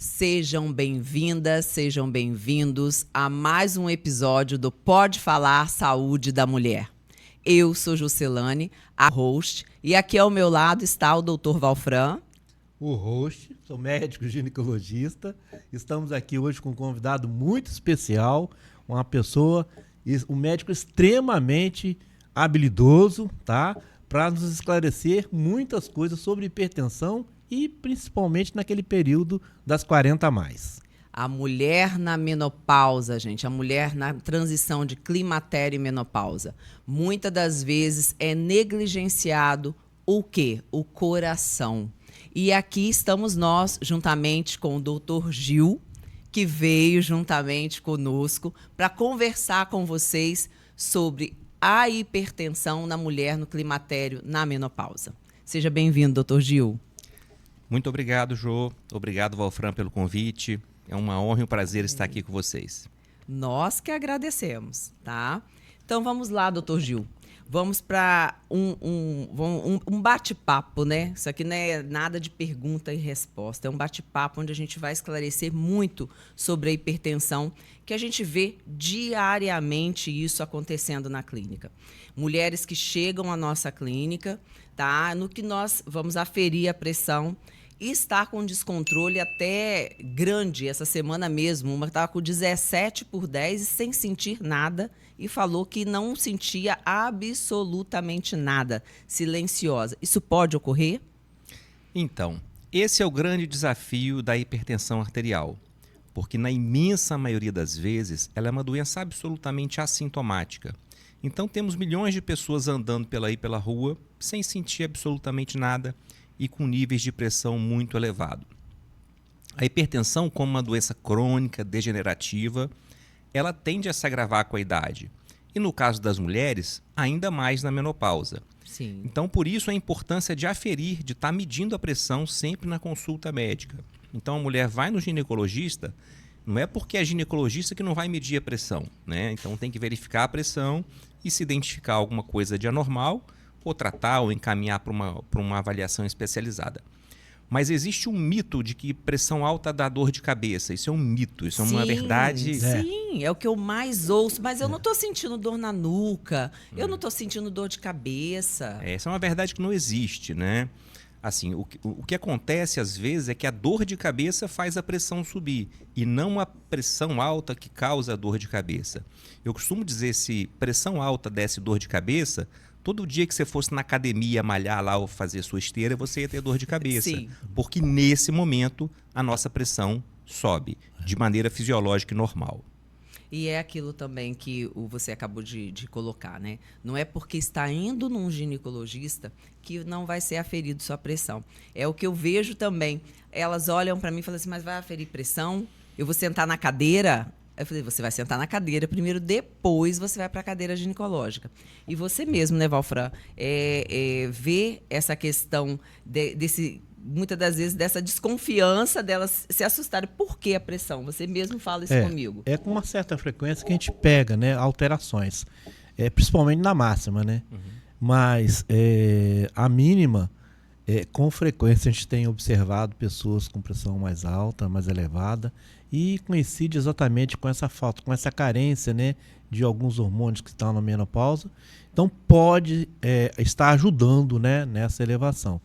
Sejam bem-vindas, sejam bem-vindos a mais um episódio do Pode Falar Saúde da Mulher. Eu sou Juscelane, a host, e aqui ao meu lado está o Dr. Valfran. O host, sou médico ginecologista. Estamos aqui hoje com um convidado muito especial, um médico extremamente habilidoso, tá? Para nos esclarecer muitas coisas sobre hipertensão e principalmente naquele período das 40 a mais. A mulher na menopausa, gente, a mulher na transição de climatério e menopausa. Muitas das vezes é negligenciado o quê? O coração. E aqui estamos nós, juntamente com o Dr. Gil, que veio juntamente conosco para conversar com vocês sobre a hipertensão na mulher no climatério, na menopausa. Seja bem-vindo, Dr. Gil. Muito obrigado, Jô. Obrigado, Valfran, pelo convite. É uma honra e um prazer estar aqui com vocês. Nós que agradecemos, tá? Então vamos lá, Dr. Gil. Vamos para um bate-papo, né? Isso aqui não é nada de pergunta e resposta. É um bate-papo onde a gente vai esclarecer muito sobre a hipertensão, que a gente vê diariamente isso acontecendo na clínica. Mulheres que chegam à nossa clínica, tá? No que nós vamos aferir a pressão e está com descontrole até grande. Essa semana mesmo, uma estava com 17/10 e sem sentir nada e falou que não sentia absolutamente nada, silenciosa. Isso pode ocorrer? Então, esse é o grande desafio da hipertensão arterial, porque na imensa maioria das vezes ela é uma doença absolutamente assintomática. Então temos milhões de pessoas andando pela rua sem sentir absolutamente nada e com níveis de pressão muito elevados. A hipertensão, como uma doença crônica, degenerativa, ela tende a se agravar com a idade. E no caso das mulheres, ainda mais na menopausa. Sim. Então, por isso, a importância de aferir, de estar medindo a pressão sempre na consulta médica. Então, a mulher vai no ginecologista, não é porque é ginecologista que não vai medir a pressão, né? Então, tem que verificar a pressão e se identificar alguma coisa de anormal, ou tratar ou encaminhar para uma avaliação especializada. Mas existe um mito de que pressão alta dá dor de cabeça. Isso é um mito, isso é uma verdade. Sim, é o que eu mais ouço. Mas eu não estou sentindo dor na nuca, eu não estou sentindo dor de cabeça. Essa é uma verdade que não existe, né? Assim, o que acontece às vezes é que a dor de cabeça faz a pressão subir e não a pressão alta que causa a dor de cabeça. Eu costumo dizer, se pressão alta desse dor de cabeça, todo dia que você fosse na academia malhar lá ou fazer sua esteira, você ia ter dor de cabeça. Sim. Porque nesse momento a nossa pressão sobe de maneira fisiológica e normal. E é aquilo também que você acabou de colocar, né? Não é porque está indo num ginecologista que não vai ser aferido sua pressão. É o que eu vejo também. Elas olham para mim e falam assim, mas vai aferir pressão? Eu vou sentar na cadeira? Eu falei, você vai sentar na cadeira primeiro, depois você vai para a cadeira ginecológica. E você mesmo, né, Valfran, vê essa questão muitas das vezes, dessa desconfiança delas se assustarem. Por que a pressão? Você mesmo fala isso comigo. É com uma certa frequência que a gente pega, né, alterações, principalmente na máxima, né? Uhum. Mas a mínima, com frequência a gente tem observado pessoas com pressão mais alta, mais elevada, e coincide exatamente com essa falta, com essa carência, né, de alguns hormônios que estão na menopausa. Então pode estar ajudando, né, nessa elevação.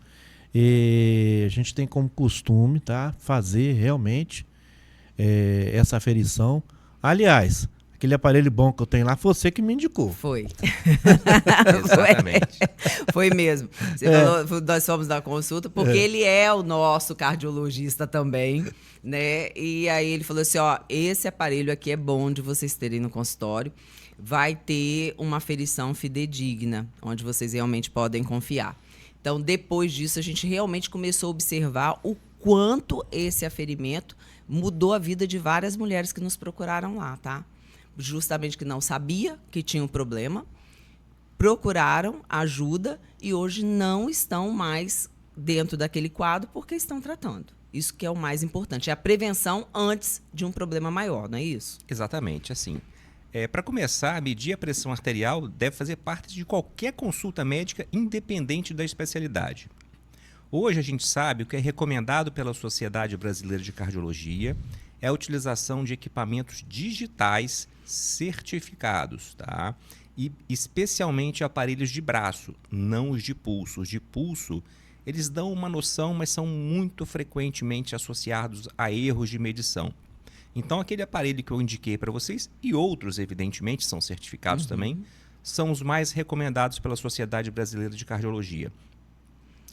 E a gente tem como costume, tá, fazer realmente essa aferição. Aliás, aquele aparelho bom que eu tenho lá, foi você que me indicou. Foi. Exatamente. Foi mesmo. Você falou, nós fomos na consulta, porque ele é o nosso cardiologista também, né? E aí ele falou assim, ó, esse aparelho aqui é bom de vocês terem no consultório. Vai ter uma aferição fidedigna, onde vocês realmente podem confiar. Então, depois disso, a gente realmente começou a observar o quanto esse aferimento mudou a vida de várias mulheres que nos procuraram lá, tá? Justamente que não sabia que tinha um problema, procuraram ajuda e hoje não estão mais dentro daquele quadro porque estão tratando. Isso que é o mais importante, é a prevenção antes de um problema maior, não é isso? Exatamente, assim. Para começar, medir a pressão arterial deve fazer parte de qualquer consulta médica, independente da especialidade. Hoje a gente sabe o que é recomendado pela Sociedade Brasileira de Cardiologia é a utilização de equipamentos digitais certificados, tá? E especialmente aparelhos de braço, não os de pulso. Os de pulso, eles dão uma noção, mas são muito frequentemente associados a erros de medição. Então, aquele aparelho que eu indiquei para vocês, e outros, evidentemente, são certificados também, são os mais recomendados pela Sociedade Brasileira de Cardiologia.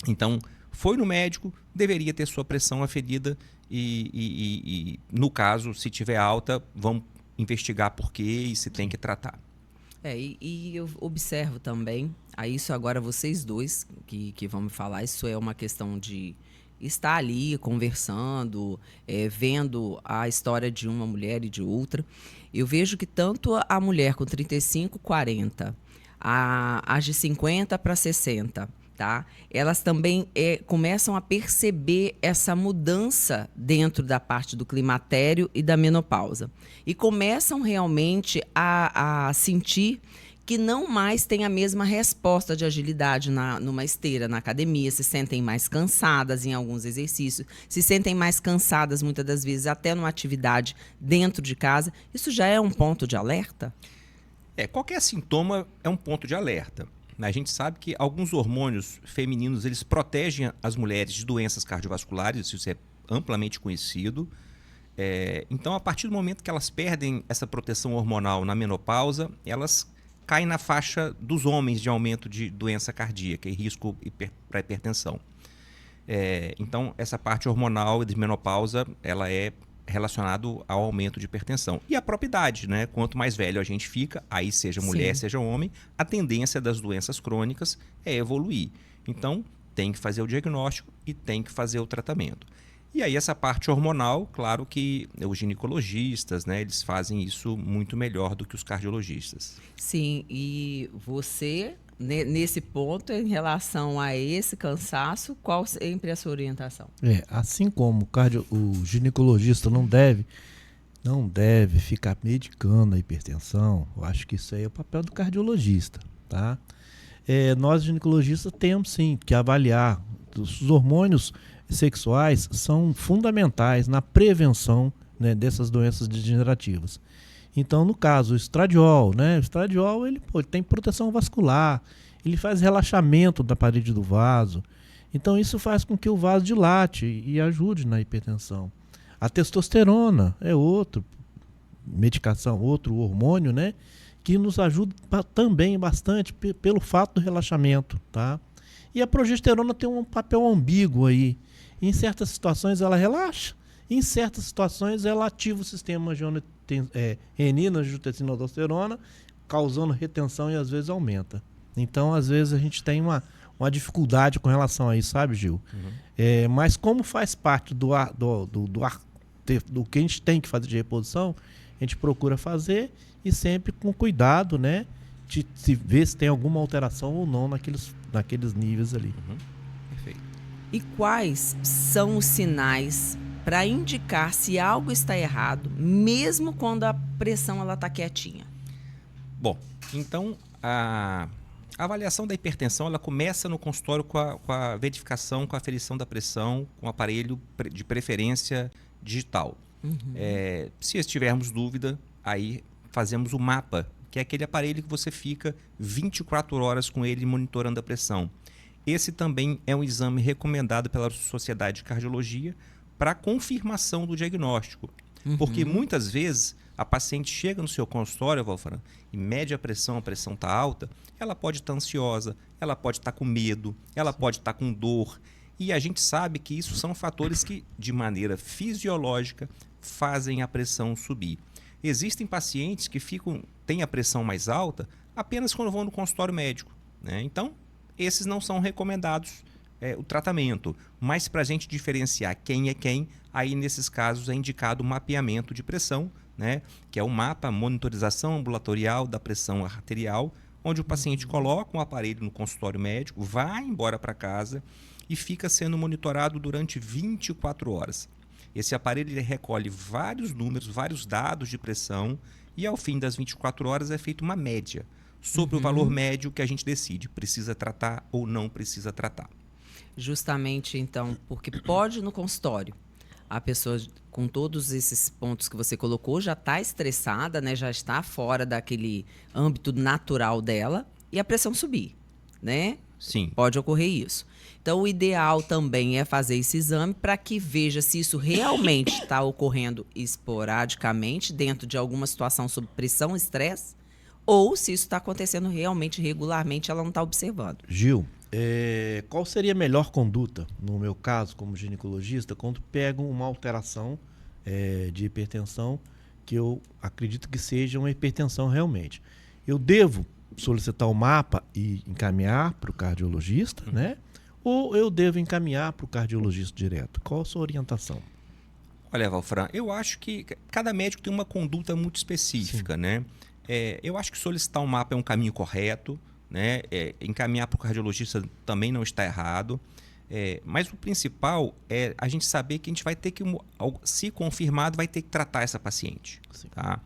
Então, foi no médico, deveria ter sua pressão aferida e no caso, se tiver alta, vamos investigar por quê e se tem que tratar. E eu observo também, isso agora vocês dois que vão me falar, isso é uma questão de estar ali conversando, vendo a história de uma mulher e de outra. Eu vejo que tanto a mulher com 35, 40, as de 50 para 60, tá? Elas também começam a perceber essa mudança dentro da parte do climatério e da menopausa. E começam realmente a sentir que não mais tem a mesma resposta de agilidade numa esteira, na academia, se sentem mais cansadas em alguns exercícios, se sentem mais cansadas muitas das vezes até numa atividade dentro de casa. Isso já é um ponto de alerta? Qualquer sintoma é um ponto de alerta. A gente sabe que alguns hormônios femininos eles protegem as mulheres de doenças cardiovasculares, isso é amplamente conhecido. Então, a partir do momento que elas perdem essa proteção hormonal na menopausa, elas caem na faixa dos homens de aumento de doença cardíaca e risco para hipertensão. Então, essa parte hormonal de menopausa, ela é relacionado ao aumento de hipertensão. E a própria idade, né? Quanto mais velho a gente fica, aí seja mulher, seja homem, a tendência das doenças crônicas é evoluir. Então, tem que fazer o diagnóstico e tem que fazer o tratamento. E aí essa parte hormonal, claro que os ginecologistas, né, eles fazem isso muito melhor do que os cardiologistas. Sim, e você, nesse ponto, em relação a esse cansaço, qual sempre é a sua orientação? Assim como o ginecologista não deve ficar medicando a hipertensão, eu acho que isso aí é o papel do cardiologista, tá? Nós ginecologistas temos sim que avaliar. Os hormônios sexuais são fundamentais na prevenção, né, dessas doenças degenerativas. Então, no caso, o estradiol, né? O estradiol ele tem proteção vascular, ele faz relaxamento da parede do vaso. Então, isso faz com que o vaso dilate e ajude na hipertensão. A testosterona é outro hormônio, né? Que nos ajuda também bastante pelo fato do relaxamento, tá? E a progesterona tem um papel ambíguo aí. Em certas situações ela relaxa, em certas situações ela ativa o sistema de renina, angiotensina, aldosterona, causando retenção e às vezes aumenta. Então, às vezes a gente tem uma dificuldade com relação a isso, sabe, Gil? Mas como faz parte do que a gente tem que fazer de reposição, a gente procura fazer e sempre com cuidado, né? De se ver se tem alguma alteração ou não naqueles níveis ali. Perfeito. E quais são os sinais para indicar se algo está errado, mesmo quando a pressão está quietinha? Bom, então a avaliação da hipertensão ela começa no consultório com a verificação, com a aferição da pressão, com o aparelho de preferência digital. Se tivermos dúvida, aí fazemos o mapa, que é aquele aparelho que você fica 24 horas com ele monitorando a pressão. Esse também é um exame recomendado pela Sociedade de Cardiologia para confirmação do diagnóstico. Porque muitas vezes a paciente chega no seu consultório, Wolfram, e mede a pressão está alta, ela pode estar ansiosa, ela pode estar com medo, ela pode estar com dor. E a gente sabe que isso são fatores que, de maneira fisiológica, fazem a pressão subir. Existem pacientes que têm a pressão mais alta apenas quando vão no consultório médico, né? Então, esses não são recomendados o tratamento. Mas para a gente diferenciar quem é quem, aí nesses casos é indicado o mapeamento de pressão, né? Que é o mapa, monitorização ambulatorial da pressão arterial, onde o paciente coloca um aparelho no consultório médico, vai embora para casa e fica sendo monitorado durante 24 horas. Esse aparelho ele recolhe vários números, vários dados de pressão e ao fim das 24 horas é feita uma média sobre o valor médio que a gente decide, precisa tratar ou não precisa tratar. Justamente, então, porque pode no consultório. A pessoa, com todos esses pontos que você colocou, já está estressada, né? Já está fora daquele âmbito natural dela e a pressão subir, né? Sim. Pode ocorrer isso. Então, o ideal também é fazer esse exame para que veja se isso realmente está ocorrendo esporadicamente dentro de alguma situação sob pressão, estresse, ou se isso está acontecendo realmente regularmente, ela não está observando. Gil, qual seria a melhor conduta, no meu caso, como ginecologista, quando pego uma alteração de hipertensão, que eu acredito que seja uma hipertensão realmente? Eu devo solicitar o mapa e encaminhar para o cardiologista, né? Ou eu devo encaminhar para o cardiologista direto? Qual a sua orientação? Olha, Valfran, eu acho que cada médico tem uma conduta muito específica, né? Eu acho que solicitar um mapa é um caminho correto, né? Encaminhar para o cardiologista também não está errado. Mas o principal é a gente saber que a gente vai ter que, se confirmado, vai ter que tratar essa paciente. Tá?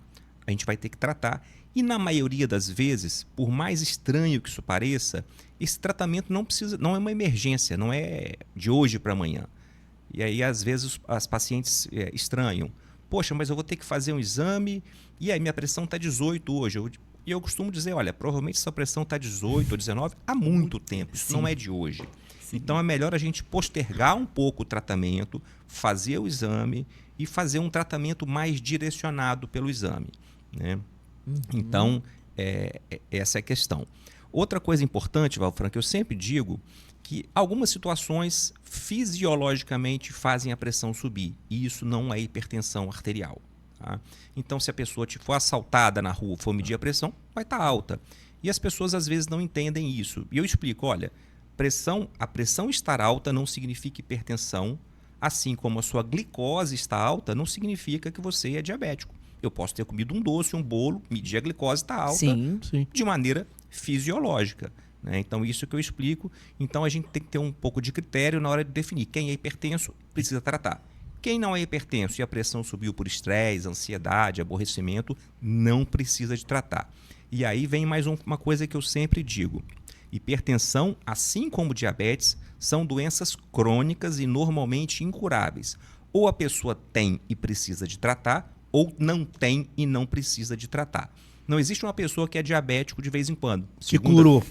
A gente vai ter que tratar. E na maioria das vezes, por mais estranho que isso pareça, esse tratamento não é uma emergência, não é de hoje para amanhã. E aí, às vezes, as pacientes estranham. Poxa, mas eu vou ter que fazer um exame e aí minha pressão está 18 hoje. E eu costumo dizer, olha, provavelmente essa pressão está 18 ou 19 há muito tempo, isso não é de hoje. Sim. Então é melhor a gente postergar um pouco o tratamento, fazer o exame e fazer um tratamento mais direcionado pelo exame, né? Então, essa é a questão. Outra coisa importante, Valfran, que eu sempre digo, que algumas situações fisiologicamente fazem a pressão subir, e isso não é hipertensão arterial. Tá? Então, se a pessoa for assaltada na rua, for medir a pressão, vai estar alta. E as pessoas às vezes não entendem isso. E eu explico, olha, a pressão estar alta não significa hipertensão, assim como a sua glicose está alta, não significa que você é diabético. Eu posso ter comido um doce, um bolo, medir a glicose está alta de maneira fisiológica. Né? Então, isso que eu explico. Então, a gente tem que ter um pouco de critério na hora de definir. Quem é hipertenso precisa tratar. Quem não é hipertenso e a pressão subiu por estresse, ansiedade, aborrecimento, não precisa de tratar. E aí vem mais uma coisa que eu sempre digo. Hipertensão, assim como diabetes, são doenças crônicas e normalmente incuráveis. Ou a pessoa tem e precisa de tratar, ou não tem e não precisa de tratar. Não existe uma pessoa que é diabético de vez em quando. Curou.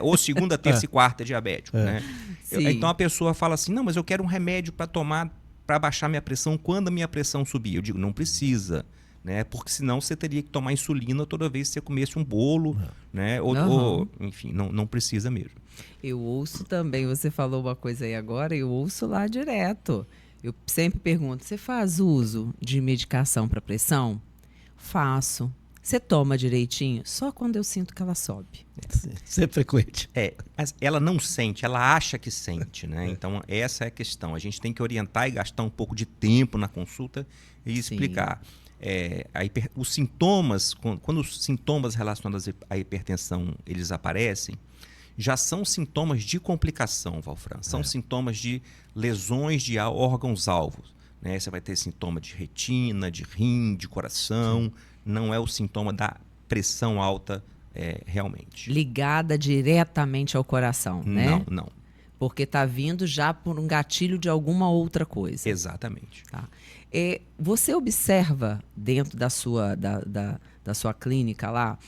Ou segunda, terça e quarta é diabético. Né? Então a pessoa fala assim, não, mas eu quero um remédio para tomar para baixar minha pressão quando a minha pressão subir. Eu digo, não precisa. Né? Porque senão você teria que tomar insulina toda vez que você comesse um bolo. Né? Ou, enfim, não precisa mesmo. Eu ouço também, você falou uma coisa aí agora, eu ouço lá direto. Eu sempre pergunto, você faz uso de medicação para pressão? Faço. Você toma direitinho? Só quando eu sinto que ela sobe. Isso é frequente. Ela não sente, ela acha que sente. Né? Então, essa é a questão. A gente tem que orientar e gastar um pouco de tempo na consulta e explicar. Os sintomas, quando os sintomas relacionados à hipertensão eles aparecem, já são sintomas de complicação, Valfran. São sintomas de lesões de órgãos-alvos. Né? Você vai ter sintoma de retina, de rim, de coração. Sim. Não é o sintoma da pressão alta realmente. Ligada diretamente ao coração, né? Não. Porque está vindo já por um gatilho de alguma outra coisa. Exatamente. Tá. Você observa dentro da sua clínica lá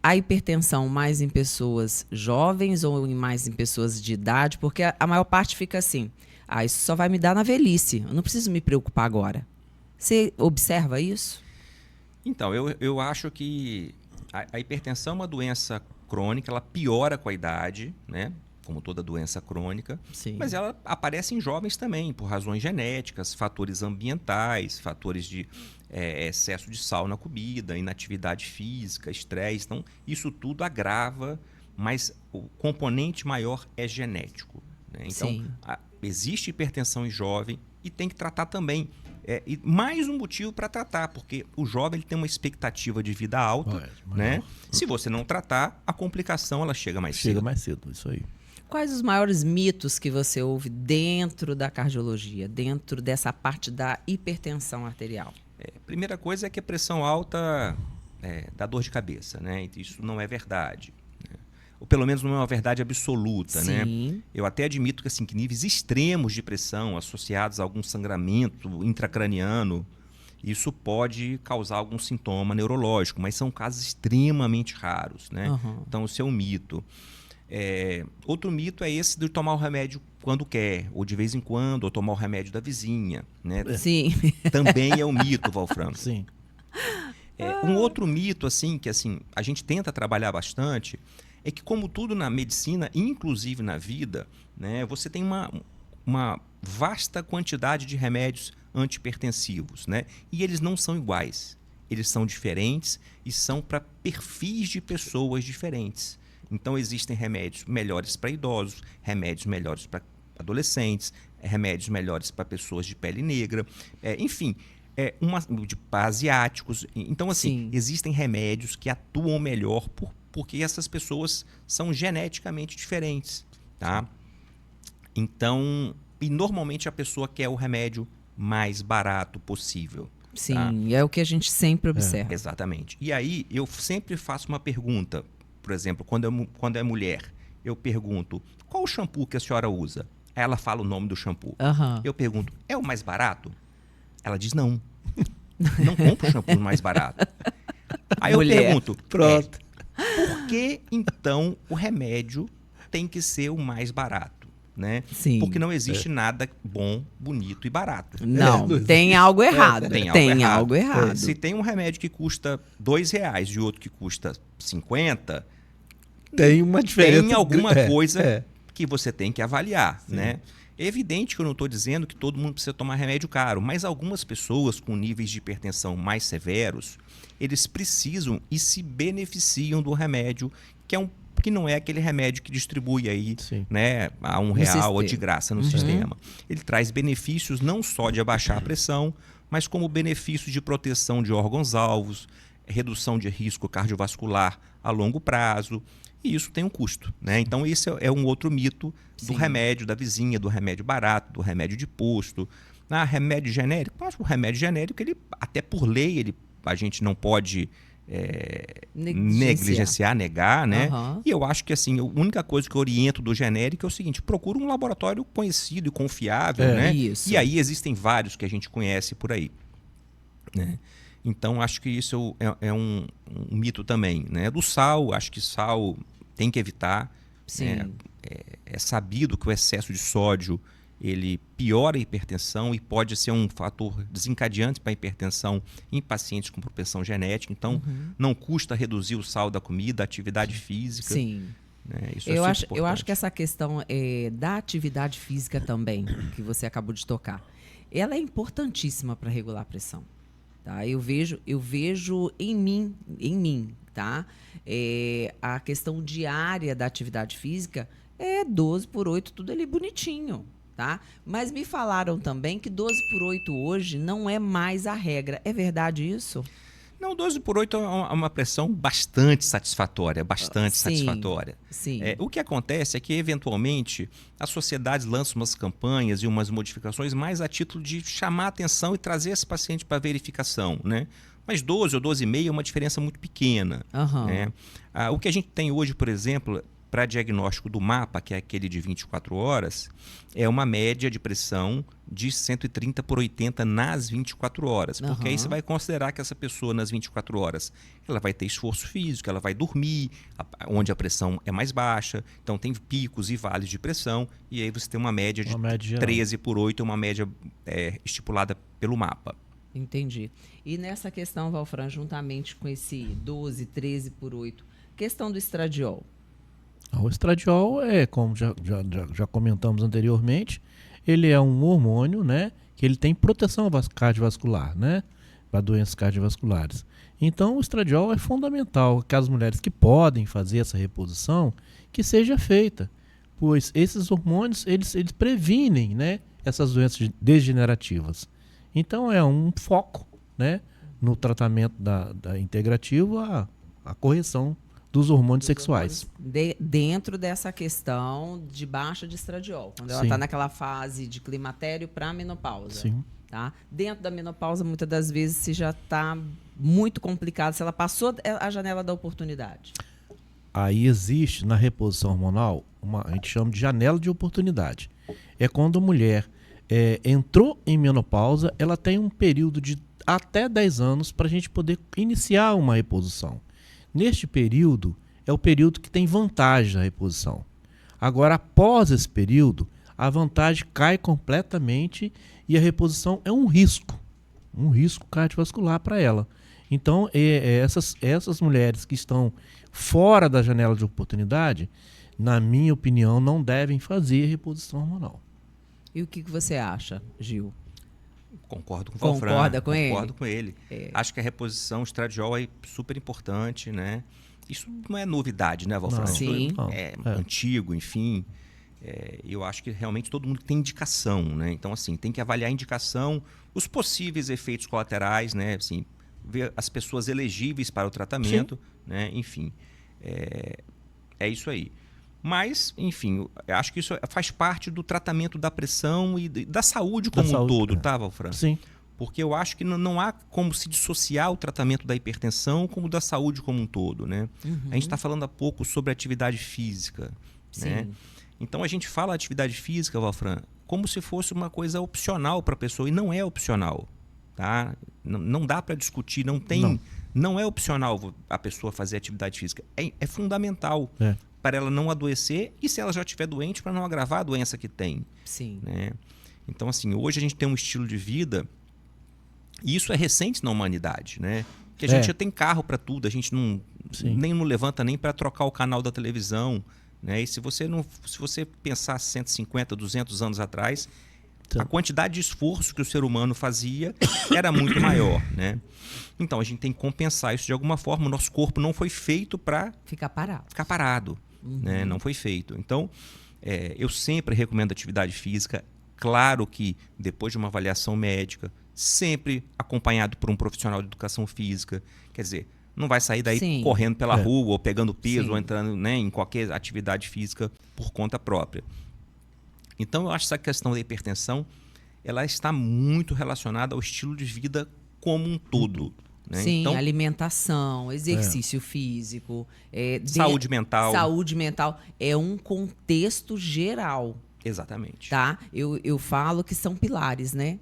a hipertensão mais em pessoas jovens ou mais em pessoas de idade? Porque a maior parte fica assim, isso só vai me dar na velhice, eu não preciso me preocupar agora. Você observa isso? Então, eu acho que a hipertensão é uma doença crônica, ela piora com a idade, né? Como toda doença crônica, Sim. Mas ela aparece em jovens também, por razões genéticas, fatores ambientais, fatores de excesso de sal na comida, inatividade física, estresse. Então, isso tudo agrava, mas o componente maior é genético. Né? Então, existe hipertensão em jovem e tem que tratar também. E mais um motivo para tratar, porque o jovem ele tem uma expectativa de vida alta, né? Se você não tratar, a complicação ela chega mais cedo. Chega mais cedo, isso aí. Quais os maiores mitos que você ouve dentro da cardiologia, dentro dessa parte da hipertensão arterial? Primeira coisa é que a pressão alta dá dor de cabeça, né? Isso não é verdade. Né? ou pelo menos não é uma verdade absoluta, né? Sim. Eu até admito que, assim, que níveis extremos de pressão associados a algum sangramento intracraniano, isso pode causar algum sintoma neurológico, mas são casos extremamente raros, né? Uhum. Então, isso é um mito. Outro mito é esse de tomar o remédio quando quer, ou de vez em quando, ou tomar o remédio da vizinha, né? Sim. Também é um mito, Valfrano. Sim. Um outro mito, assim, que assim, a gente tenta trabalhar bastante, é que, como tudo na medicina, inclusive na vida, né, você tem uma vasta quantidade de remédios antipertensivos, né? E eles não são iguais. Eles são diferentes e são para perfis de pessoas diferentes. Então, existem remédios melhores para idosos, remédios melhores para adolescentes, remédios melhores para pessoas de pele negra, enfim, para asiáticos. Então, assim, Sim. existem remédios que atuam melhor porque essas pessoas são geneticamente diferentes, tá? Então, e normalmente a pessoa quer o remédio mais barato possível. Sim, tá? é o que a gente sempre observa. Exatamente. E aí, eu sempre faço uma pergunta. Por exemplo, quando é mulher, eu pergunto, qual o shampoo que a senhora usa? Aí ela fala o nome do shampoo. Aham. Eu pergunto, é o mais barato? Ela diz não. Não compra o shampoo mais barato. Aí Mulher. eu pergunto, Pronto. por que então o remédio tem que ser o mais barato? Né? Sim. Porque não existe nada bom, bonito e barato. Não, não tem algo errado. Tem algo errado. Se tem um remédio que custa R$2 e outro que custa 50, Tem uma diferença. tem alguma É, coisa é. que você tem que avaliar, né? É evidente que eu não estou dizendo que todo mundo precisa tomar remédio caro, mas algumas pessoas com níveis de hipertensão mais severos, eles precisam e se beneficiam do remédio, que não é aquele remédio que distribui aí, Sim. né, a R$1 ou sistema. de graça no sistema. Ele traz benefícios não só de abaixar a pressão, mas como benefícios de proteção de órgãos-alvos, redução de risco cardiovascular a longo prazo. E isso tem um custo, né? Então, esse é um outro mito do Sim. remédio da vizinha, do remédio barato, do remédio de posto. Remédio genérico? Mas o remédio genérico, ele, até por lei, a gente não pode negligenciar, negar, né? Aham. E eu acho que, assim, a única coisa que eu oriento do genérico é o seguinte, procura um laboratório conhecido e confiável, né? Isso. E aí existem vários que a gente conhece por aí, né? Então, acho que isso é um mito também, né? Do sal, acho que sal tem que evitar. Sim. Né? É sabido que o excesso de sódio ele piora a hipertensão e pode ser um fator desencadeante para a hipertensão em pacientes com propensão genética. Então, não custa reduzir o sal da comida, a atividade física. Sim. Né? Isso Eu é acho, super eu acho importante. que essa questão da atividade física também, que você acabou de tocar, ela é importantíssima para regular a pressão. Tá? Eu vejo em mim, tá? A questão diária da atividade física é 12/8, tudo ali bonitinho. Tá? Mas me falaram também que 12/8 hoje não é mais a regra. É verdade isso? Não, 12/8 é uma pressão bastante satisfatória, bastante Sim, satisfatória. sim. O que acontece é que, eventualmente, as sociedades lançam umas campanhas e umas modificações mais a título de chamar a atenção e trazer esse paciente para verificação, né? Mas 12 ou 12,5 é uma diferença muito pequena. Aham. Né? O que a gente tem hoje, por exemplo, para diagnóstico do MAPA, que é aquele de 24 horas, é uma média de pressão de 130/80 nas 24 horas. Porque aí você vai considerar que essa pessoa nas 24 horas ela vai ter esforço físico, ela vai dormir, onde a pressão é mais baixa. Então tem picos e vales de pressão. E aí você tem uma média de 13/8, uma média estipulada pelo MAPA. Entendi. E nessa questão, Valfran, juntamente com esse 12, 13/8, questão do estradiol. O estradiol como já comentamos anteriormente, ele é um hormônio, né, que ele tem proteção cardiovascular, né, para doenças cardiovasculares. Então, o estradiol é fundamental que as mulheres que podem fazer essa reposição, que seja feita, pois esses hormônios, eles previnem, né, essas doenças degenerativas. Então, é um foco, né, no tratamento da integrativo, a correção dos hormônios sexuais. Dentro dessa questão de baixa de estradiol, quando ela está naquela fase de climatério para menopausa. Sim. Tá? Dentro da menopausa, muitas das vezes, se já está muito complicado, se ela passou a janela da oportunidade. aí existe na reposição hormonal, a gente chama de janela de oportunidade. É quando a mulher entrou em menopausa, ela tem um período de até 10 anos para a gente poder iniciar uma reposição. Neste período, é o período que tem vantagem na reposição. Agora, após esse período, a vantagem cai completamente e a reposição é um risco cardiovascular para ela. Então, essas mulheres que estão fora da janela de oportunidade, na minha opinião, não devem fazer reposição hormonal. E o que você acha, Gil? Concordo com o Valfran. Concordo com ele. Acho que a reposição estradiol é super importante, né? Isso não é novidade, né, Valfran? Sim. É antigo, enfim. Eu acho que realmente todo mundo tem indicação, né? Então, assim, tem que avaliar a indicação, os possíveis efeitos colaterais, né? Assim, ver as pessoas elegíveis para o tratamento, né? Enfim, é isso aí. Mas, enfim, eu acho que isso faz parte do tratamento da pressão e da saúde como um todo, tá, Valfran? Sim. Porque eu acho que não há como se dissociar o tratamento da hipertensão como da saúde como um todo, né? A gente está falando há pouco sobre atividade física, né? Então a gente fala atividade física, Valfran, como se fosse uma coisa opcional para a pessoa, e não é opcional, tá? Não dá para discutir, não é opcional a pessoa fazer atividade física, é fundamental para ela não adoecer e, se ela já estiver doente, para não agravar a doença que tem. Sim. Né? Então, assim, hoje a gente tem um estilo de vida, e isso é recente na humanidade, né? Que a gente já tem carro para tudo, a gente nem levanta nem para trocar o canal da televisão, né? E se você pensar 150, 200 anos atrás, a quantidade de esforço que o ser humano fazia era muito maior, né? Então a gente tem que compensar isso de alguma forma. O nosso corpo não foi feito para ficar parado, né? Não foi feito. Então eu sempre recomendo atividade física. Claro que depois de uma avaliação médica, sempre acompanhado por um profissional de educação física. Quer dizer, não vai sair daí correndo pela rua ou pegando peso ou entrando, né, em qualquer atividade física por conta própria. Então, eu acho que essa questão da hipertensão ela está muito relacionada ao estilo de vida como um todo. Né? Sim, então, alimentação, exercício físico. Saúde mental. Saúde mental é um contexto geral. Exatamente. Tá? Eu falo que são pilares, né?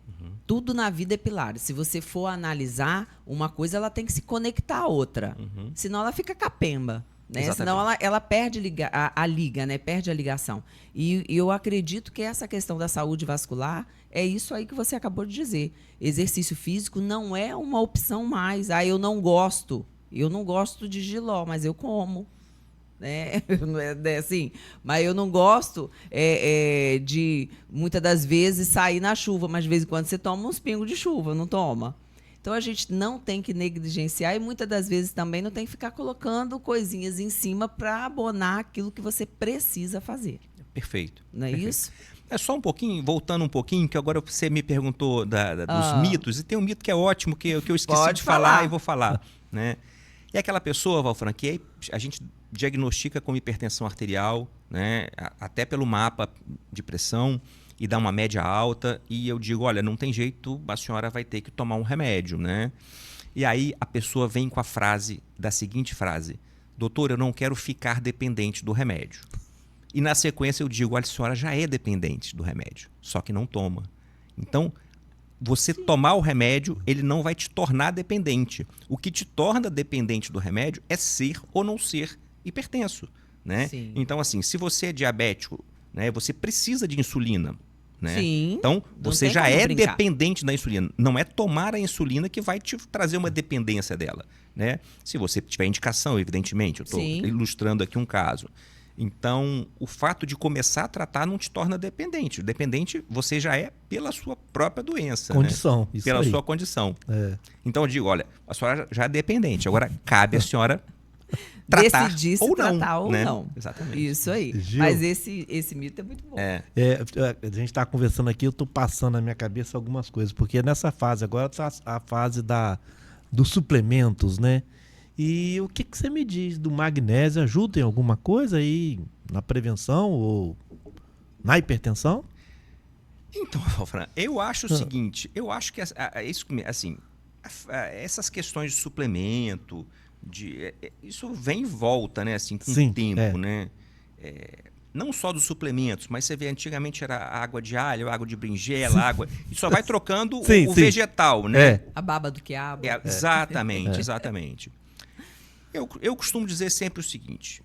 Tudo na vida é pilares. Se você for analisar, uma coisa ela tem que se conectar à outra. Senão ela fica capemba. Né? Senão ela perde a liga, né? Perde a ligação. E eu acredito que essa questão da saúde vascular é isso aí que você acabou de dizer. Exercício físico não é uma opção mais. Eu não gosto. Eu não gosto de jiló, mas eu como. Né? Assim, mas eu não gosto de, muitas das vezes, sair na chuva, mas de vez em quando você toma uns pingos de chuva, não toma? Então, a gente não tem que negligenciar e muitas das vezes também não tem que ficar colocando coisinhas em cima para abonar aquilo que você precisa fazer. Perfeito. Não é Perfeito. isso? É só um pouquinho, voltando um pouquinho, que agora você me perguntou dos mitos, e tem um mito que é ótimo, que eu esqueci de falar e vou falar. Né? E aquela pessoa, Valfran, que a gente diagnostica como hipertensão arterial, né? Até pelo mapa de pressão, e dá uma média alta, e eu digo, olha, não tem jeito, a senhora vai ter que tomar um remédio, né? E aí a pessoa vem com da seguinte frase: doutor, eu não quero ficar dependente do remédio. E na sequência eu digo, olha, a senhora já é dependente do remédio, só que não toma. Então, você tomar o remédio, ele não vai te tornar dependente. O que te torna dependente do remédio é ser ou não ser hipertenso, né? Sim. Então, assim, se você é diabético, né, você precisa de insulina. Né? Sim, então, você já é dependente da insulina. Não é tomar a insulina que vai te trazer uma dependência dela. Né? Se você tiver indicação, evidentemente. Eu estou ilustrando aqui um caso. Então, o fato de começar a tratar não te torna dependente. Dependente você já é pela sua própria doença. Condição. Né? Isso pela aí. sua condição. Então, eu digo, olha, a senhora já é dependente. Agora, cabe a senhora decidir se tratar ou né? não. Exatamente. Isso aí. Gil, mas esse mito é muito bom. A gente está conversando aqui, eu estou passando na minha cabeça algumas coisas, porque nessa fase agora está a fase dos suplementos, né? E o que você me diz do magnésio? Ajuda em alguma coisa aí na prevenção ou na hipertensão? Então, Valfran, eu acho o seguinte, eu acho que isso, assim, essas questões de suplemento, Isso vem e volta, né? Assim, com Sim, o tempo, né? Não só dos suplementos, mas você vê, antigamente era água de alho, água de berinjela, água. E só vai trocando Sim, o sim. vegetal, né? A baba do quiabo. Exatamente, exatamente. Eu costumo dizer sempre o seguinte: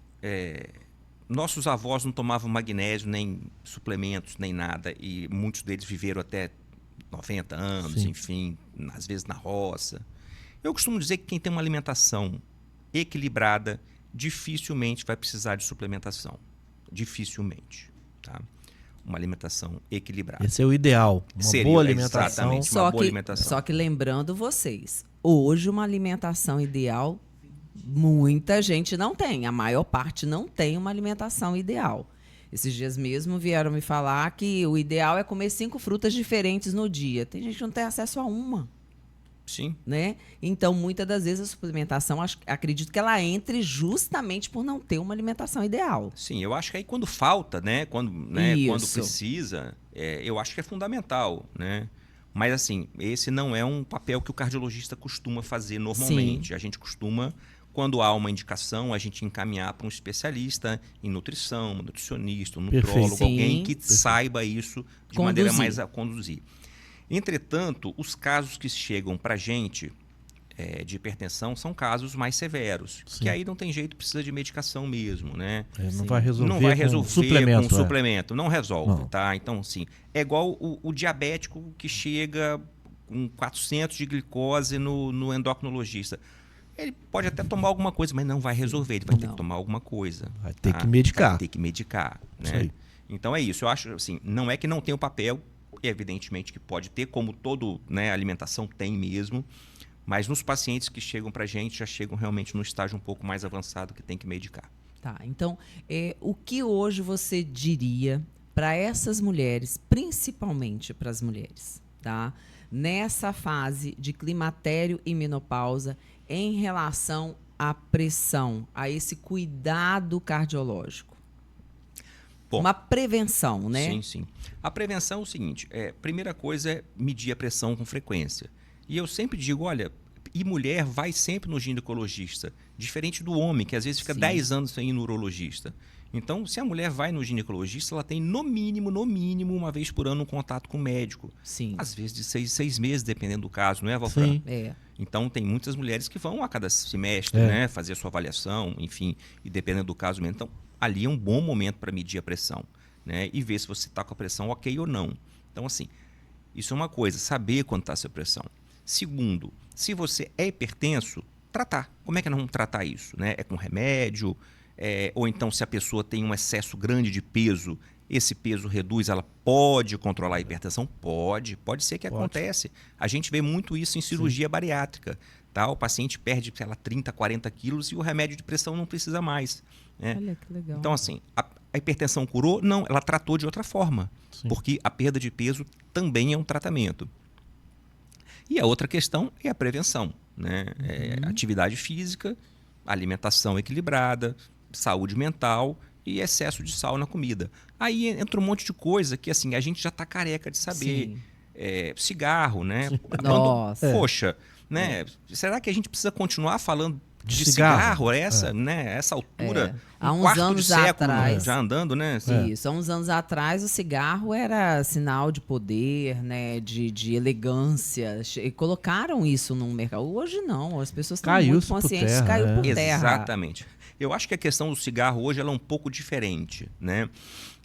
nossos avós não tomavam magnésio, nem suplementos, nem nada, e muitos deles viveram até 90 anos, Sim. enfim, às vezes na roça. Eu costumo dizer que quem tem uma alimentação equilibrada dificilmente vai precisar de suplementação. Dificilmente, tá? Uma alimentação equilibrada. Esse é o ideal. Uma Seria, boa alimentação. exatamente. Uma boa alimentação. Só que lembrando vocês, hoje uma alimentação ideal, muita gente não tem. A maior parte não tem uma alimentação ideal. Esses dias mesmo vieram me falar que o ideal é comer 5 frutas diferentes no dia. Tem gente que não tem acesso a uma. Sim. Né? Então, muitas das vezes a suplementação, acredito que ela entre justamente por não ter uma alimentação ideal. Sim, eu acho que aí quando falta, né? Quando precisa, eu acho que é fundamental, né? Mas assim, esse não é um papel que o cardiologista costuma fazer normalmente. Sim. A gente costuma, quando há uma indicação, a gente encaminhar para um especialista em nutrição, um nutricionista, um nutrólogo, Sim. alguém que saiba isso de maneira mais a conduzir. Entretanto, os casos que chegam para a gente de hipertensão são casos mais severos, que aí não tem jeito, precisa de medicação mesmo, né? Não vai resolver, não vai resolver suplemento, com suplemento, não resolve, não. tá? Então, sim, é igual o diabético que chega com 400 de glicose no endocrinologista. Ele pode até tomar alguma coisa, mas não vai resolver, ele vai ter que tomar alguma coisa. Vai ter que medicar. Vai ter que medicar, né? Então é isso, eu acho assim, não é que não tem o papel, evidentemente que pode ter, como todo, né, alimentação tem mesmo, mas nos pacientes que chegam para a gente já chegam realmente no estágio um pouco mais avançado que tem que medicar. Tá, então, o que hoje você diria para essas mulheres, principalmente para as mulheres, tá? Nessa fase de climatério e menopausa, em relação à pressão, a esse cuidado cardiológico? Bom, uma prevenção, né? Sim, sim. A prevenção é o seguinte, primeira coisa é medir a pressão com frequência. E eu sempre digo, olha, e mulher vai sempre no ginecologista, diferente do homem, que às vezes fica 10 anos sem ir no urologista. Então, se a mulher vai no ginecologista, ela tem no mínimo, uma vez por ano um contato com o médico. Sim. Às vezes de 6 meses, dependendo do caso, não é, Valfran? Sim. Então, tem muitas mulheres que vão a cada semestre, né, fazer a sua avaliação, enfim, e dependendo do caso mesmo. Então, ali é um bom momento para medir a pressão, né, e ver se você está com a pressão ok ou não. Então, assim, isso é uma coisa, saber quanto está a sua pressão. Segundo, se você é hipertenso, tratar. Como é que nós vamos tratar isso? Né? É com remédio? Ou então, se a pessoa tem um excesso grande de peso, esse peso reduz, ela pode controlar a hipertensão? Pode ser que acontece. A gente vê muito isso em cirurgia bariátrica. Tá? O paciente perde, sei lá, 30, 40 quilos e o remédio de pressão não precisa mais. Né? Olha que legal. Então, assim, a hipertensão curou? Não, ela tratou de outra forma. Sim. Porque a perda de peso também é um tratamento. E a outra questão é a prevenção, né? Atividade física, alimentação equilibrada, saúde mental e excesso de sal na comida. Aí entra um monte de coisa que assim, a gente já está careca de saber. Cigarro, né? Nossa. Poxa, né? Será que a gente precisa continuar falando de cigarro nessa altura? Há uns quarto anos de século atrás, já andando, né? Isso, há uns anos atrás o cigarro era sinal de poder, né, de elegância, e colocaram isso no mercado. Hoje não, as pessoas estão muito conscientes, caiu por terra. Exatamente. Eu acho que a questão do cigarro hoje ela é um pouco diferente, né?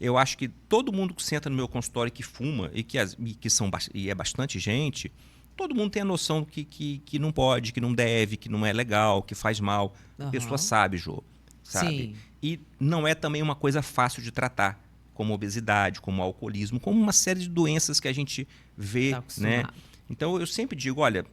Eu acho que todo mundo que senta no meu consultório que fuma e que é bastante gente, todo mundo tem a noção que não pode, que não deve, que não é legal, que faz mal. A pessoa sabe, Jô. Sabe? Sim. E não é também uma coisa fácil de tratar, como obesidade, como alcoolismo, como uma série de doenças que a gente vê, né? Então eu sempre digo, olha,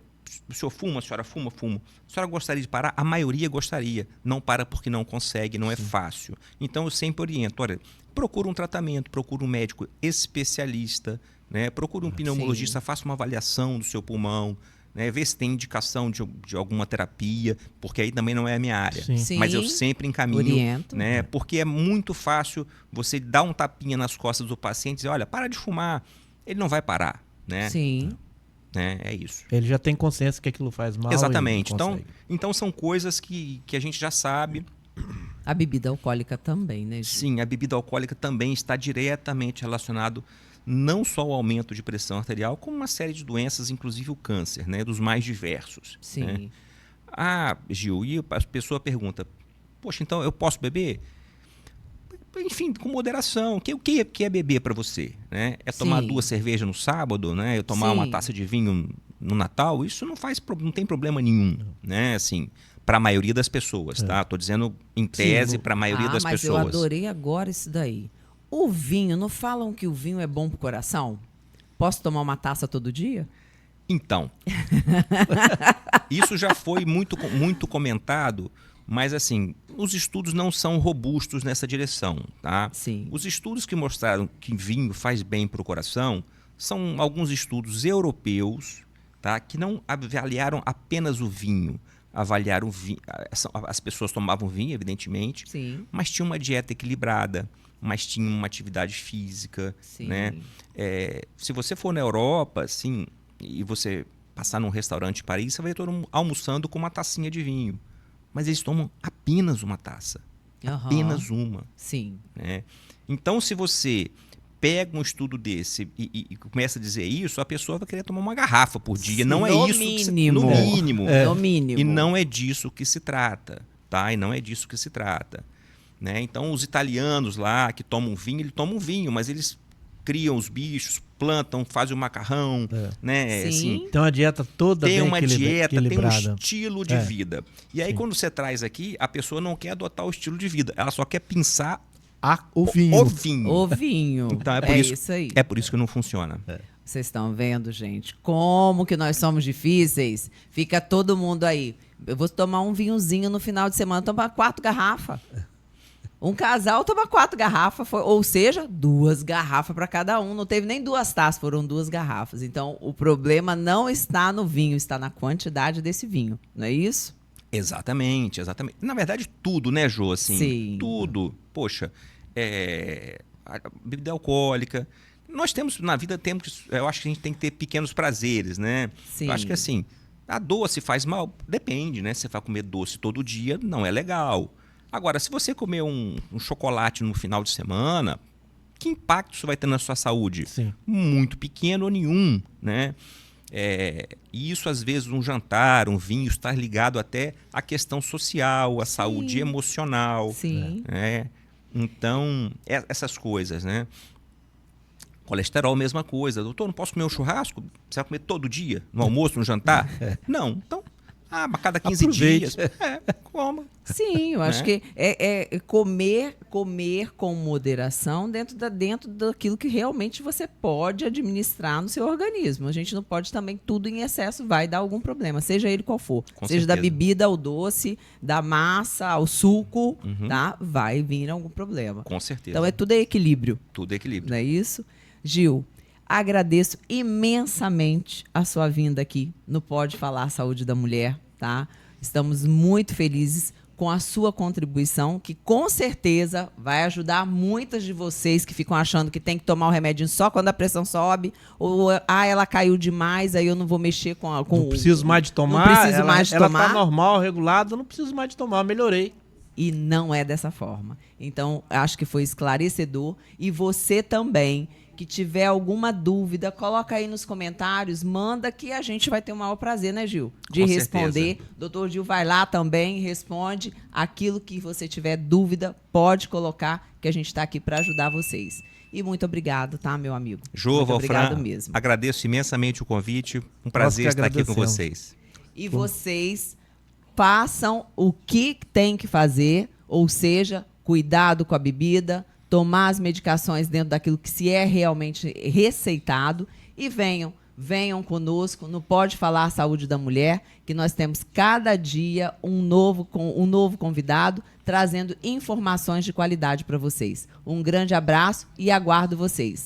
o senhor fuma, a senhora fuma, fumo. A senhora gostaria de parar? A maioria gostaria. Não para porque não consegue, não é fácil. Então eu sempre oriento, olha, procura um tratamento, procura um médico especialista, né? Procura um pneumologista, faça uma avaliação do seu pulmão, né? Vê se tem indicação de alguma terapia, porque aí também não é a minha área. Sim. Mas eu sempre encaminho, oriento, né? Porque é muito fácil você dar um tapinha nas costas do paciente e dizer, olha, para de fumar. Ele não vai parar, né? Sim. né? É isso. Ele já tem consciência que aquilo faz mal. Exatamente. E não consegue. Então são coisas que a gente já sabe. A bebida alcoólica também, né, Gil? Sim, a bebida alcoólica também está diretamente relacionado não só ao aumento de pressão arterial, como uma série de doenças, inclusive o câncer, né? Dos mais diversos. Sim. Né? Ah, Gil, e a pessoa pergunta, poxa, então eu posso beber? Enfim, com moderação. O que é beber para você? Né? É tomar Sim. 2 cervejas no sábado, né? Eu tomar Sim. uma taça de vinho no Natal? Isso não tem problema nenhum, né? Assim, para a maioria das pessoas, tá? Estou dizendo em tese para a maioria das mas pessoas. eu adorei agora isso daí. O vinho, não falam que o vinho é bom pro coração? Posso tomar uma taça todo dia? Então, isso já foi muito comentado, mas assim, os estudos não são robustos nessa direção, tá? Sim. Os estudos que mostraram que vinho faz bem para o coração são alguns estudos europeus, tá? Que não avaliaram apenas o vinho, avaliaram o vinho. As pessoas tomavam vinho, evidentemente, Sim. mas tinham uma dieta equilibrada, mas tinham uma atividade física, Sim. né? Se você for na Europa, assim, e você passar num restaurante em Paris, você vai todo mundo almoçando com uma tacinha de vinho. Mas eles tomam apenas uma taça. Aham. Apenas uma. Sim. Né? Então, se você pega um estudo desse e começa a dizer isso, a pessoa vai querer tomar uma garrafa por dia. Sim, Não é no isso mínimo. no mínimo. No mínimo. E não é disso que se trata. Tá? E não é disso que se trata. Né? Então, os italianos lá que tomam vinho, eles tomam vinho, mas eles criam os bichos, plantam, fazem o macarrão, né? Sim. Assim, Tem uma dieta toda tem bem uma dieta, tem um equilibrada. estilo de vida. E aí, quando você traz aqui, a pessoa não quer adotar o estilo de vida, ela só quer pensar O vinho. o vinho. O vinho. Então, isso aí. É por isso que não funciona. Vocês estão vendo, gente? Como que nós somos difíceis? Fica todo mundo aí. Eu vou tomar um vinhozinho no final de semana, tomar 4 garrafas. Um casal toma 4 garrafas, ou seja, 2 garrafas para cada um. Não teve nem 2 taças, foram 2 garrafas. Então, o problema não está no vinho, está na quantidade desse vinho. Não é isso? Exatamente, exatamente. Na verdade, tudo, né, Jô? Assim, Sim. Tudo. Poxa, a bebida alcoólica. Nós temos, na vida, eu acho que a gente tem que ter pequenos prazeres, né? Sim. Eu acho que assim, a doce faz mal? Depende, né? Se você vai comer doce todo dia, não é legal. Agora, se você comer um chocolate no final de semana, que impacto isso vai ter na sua saúde? Sim. Muito pequeno ou nenhum, né? E isso, às vezes, um jantar, um vinho, está ligado até à questão social, à saúde emocional. Sim. Né? Então, essas coisas, né? Colesterol, mesma coisa. Doutor, não posso comer um churrasco? Você vai comer todo dia? No almoço, no jantar? Não. Então, a cada 15 Aproveite. dias. Coma. Sim, eu acho que é comer com moderação dentro daquilo que realmente você pode administrar no seu organismo. A gente não pode também tudo em excesso, vai dar algum problema, seja ele qual for. Com seja certeza. da bebida ao doce, da massa ao suco, tá? Vai vir algum problema. Com certeza. Então tudo é equilíbrio, Tudo é equilíbrio. não é isso? Gil, agradeço imensamente a sua vinda aqui no Pode Falar Saúde da Mulher, tá? Estamos muito felizes com a sua contribuição, que com certeza vai ajudar muitas de vocês que ficam achando que tem que tomar o remedinho só quando a pressão sobe, ou ela caiu demais, aí eu não vou mexer com Não preciso mais de tomar. Não preciso mais de ela tomar. tá normal, regulada, não preciso mais de tomar, melhorei. E não é dessa forma. Então, acho que foi esclarecedor. E você também, que tiver alguma dúvida, coloca aí nos comentários, manda que a gente vai ter o maior prazer, né, Gil? De Com responder. certeza. Doutor Gil vai lá também, responde. Aquilo que você tiver dúvida, pode colocar, que a gente está aqui para ajudar vocês. E muito obrigado, tá, meu amigo? Jô, muito obrigado Valfran, mesmo. agradeço imensamente o convite. Um prazer que estar aqui com agradecemos. vocês. E vocês façam o que tem que fazer, ou seja, cuidado com a bebida, tomar as medicações dentro daquilo que se é realmente receitado e venham conosco no Pode Falar Saúde da Mulher, que nós temos cada dia um novo convidado trazendo informações de qualidade para vocês. Um grande abraço e aguardo vocês.